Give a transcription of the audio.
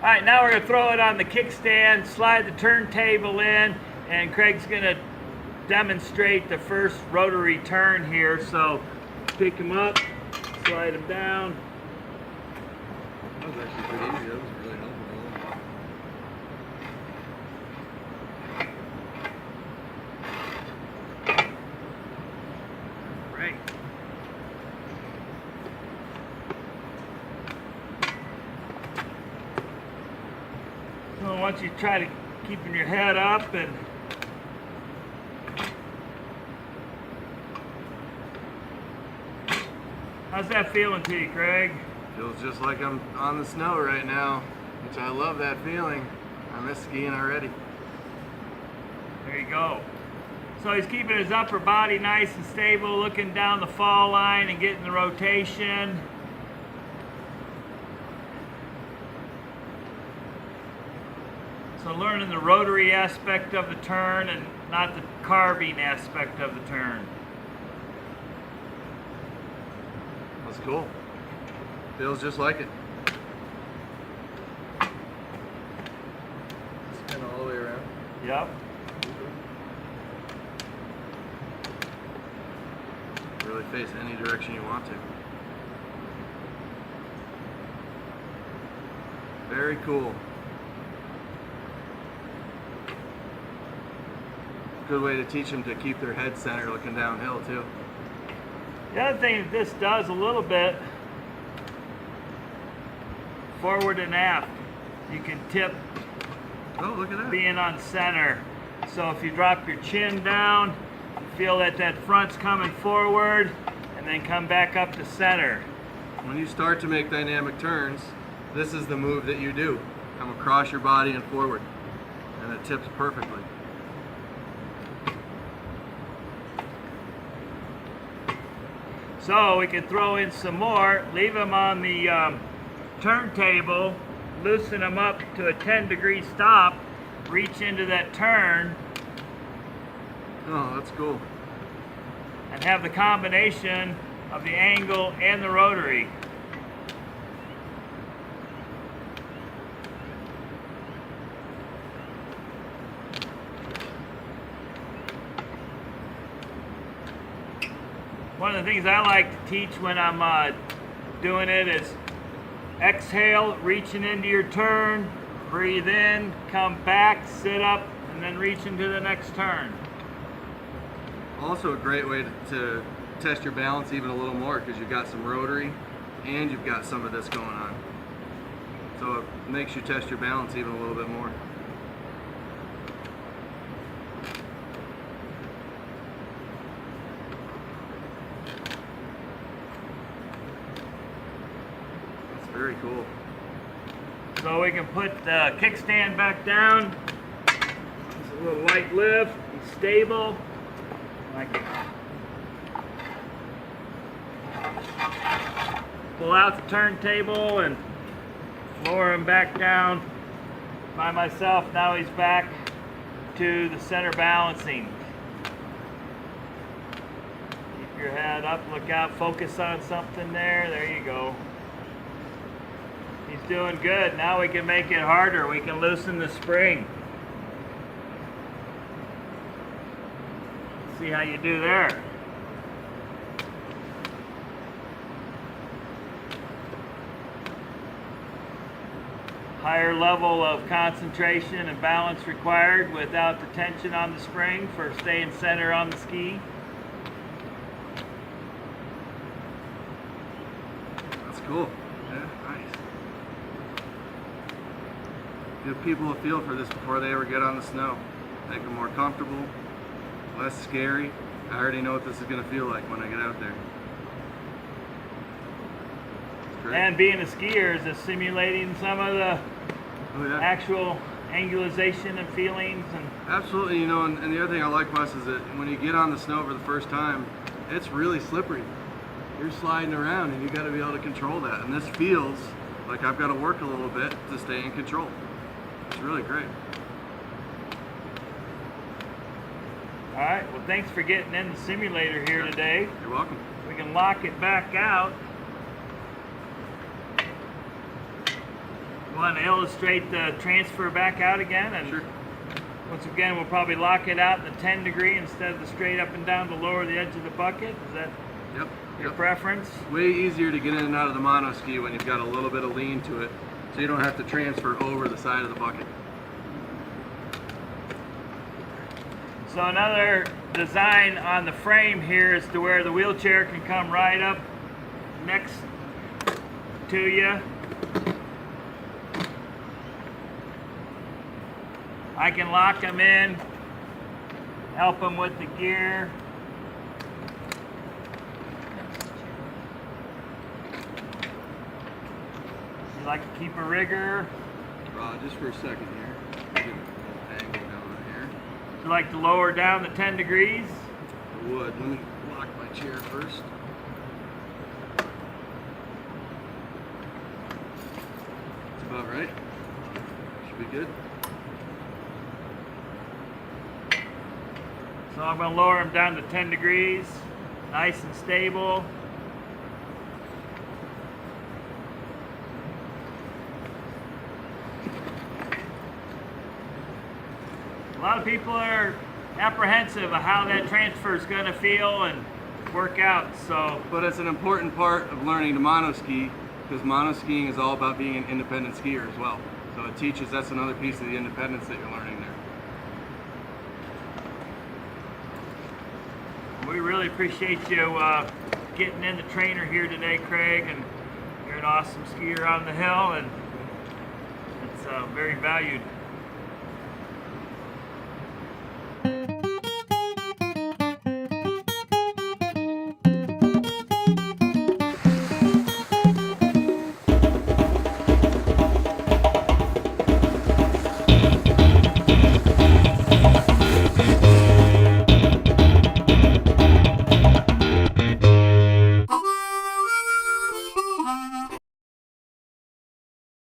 All right, now we're going to throw it on the kickstand, slide the turntable in, and Craig's going to demonstrate the first rotary turn here. So pick him up, slide him down. That was actually pretty easy. That was really helpful. Right. So once you try to keeping your head up and how's that feeling to you, Craig? Feels just like I'm on the snow right now, which I love that feeling. I miss skiing already. There you go. So he's keeping his upper body nice and stable, looking down the fall line and getting the rotation. So learning the rotary aspect of the turn and not the carving aspect of the turn. That's cool. Feels just like it. Spin all the way around. Yep. Really face any direction you want to. Very cool. Good way to teach them to keep their head center looking downhill too. The other thing that this does a little bit, forward and aft, you can tip Oh, look at that. being on center. So if you drop your chin down, you feel that that front's coming forward and then come back up to center. When you start to make dynamic turns, this is the move that you do. Come across your body and forward. And it tips perfectly. So we can throw in some more, leave them on the turntable, loosen them up to a 10-degree stop, reach into that turn, Oh, that's cool. and have the combination of the angle and the rotary. One of the things I like to teach when I'm doing it is exhale, reaching into your turn, breathe in, come back, sit up, and then reach into the next turn. Also a great way to test your balance even a little more because you've got some rotary and you've got some of this going on. So it makes you test your balance even a little bit more. That's very cool. So we can put the kickstand back down. It's a little light lift, and stable. Like pull out the turntable and lower him back down by myself. Now he's back to the center balancing. Keep your head up, look out, focus on something there. There you go. He's doing good. Now we can make it harder. We can loosen the spring. See how you do there. Higher level of concentration and balance required without the tension on the spring for staying center on the ski. That's cool. Yeah, nice. Give people a feel for this before they ever get on the snow. Make them more comfortable, less scary. I already know what this is going to feel like when I get out there. It's great. And being a skier is simulating some of the actual angulization and feelings. And Absolutely, you know, and the other thing I like, Wes, is that when you get on the snow for the first time, it's really slippery. You're sliding around and you got to be able to control that. And this feels like I've got to work a little bit to stay in control. It's really great. all right, well, thanks for getting in the simulator here today. You're welcome. We can lock it back out. Want to illustrate the transfer back out again? And Sure. once again, we'll probably lock it out in the 10 degree instead of the straight up and down to lower the edge of the bucket. Is that Yep. your Yep. preference? Way easier to get in and out of the mono ski when you've got a little bit of lean to it, so you don't have to transfer over the side of the bucket. So another design on the frame here is to where the wheelchair can come right up next to you. I can lock them in, help them with the gear. You like to keep a rigger? Just for a second here. Get a little angle down here. You like to lower down the 10 degrees? I would. Let me lock my chair first. That's about right. Should be good. So I'm going to lower them down to 10 degrees, nice and stable. A lot of people are apprehensive of how that transfer is going to feel and work out. So, But it's an important part of learning to mono ski, because mono skiing is all about being an independent skier as well. So it teaches, that's another piece of the independence that you're learning there. we really appreciate you getting in the trainer here today, Craig. And you're an awesome skier on the hill, and it's very valued.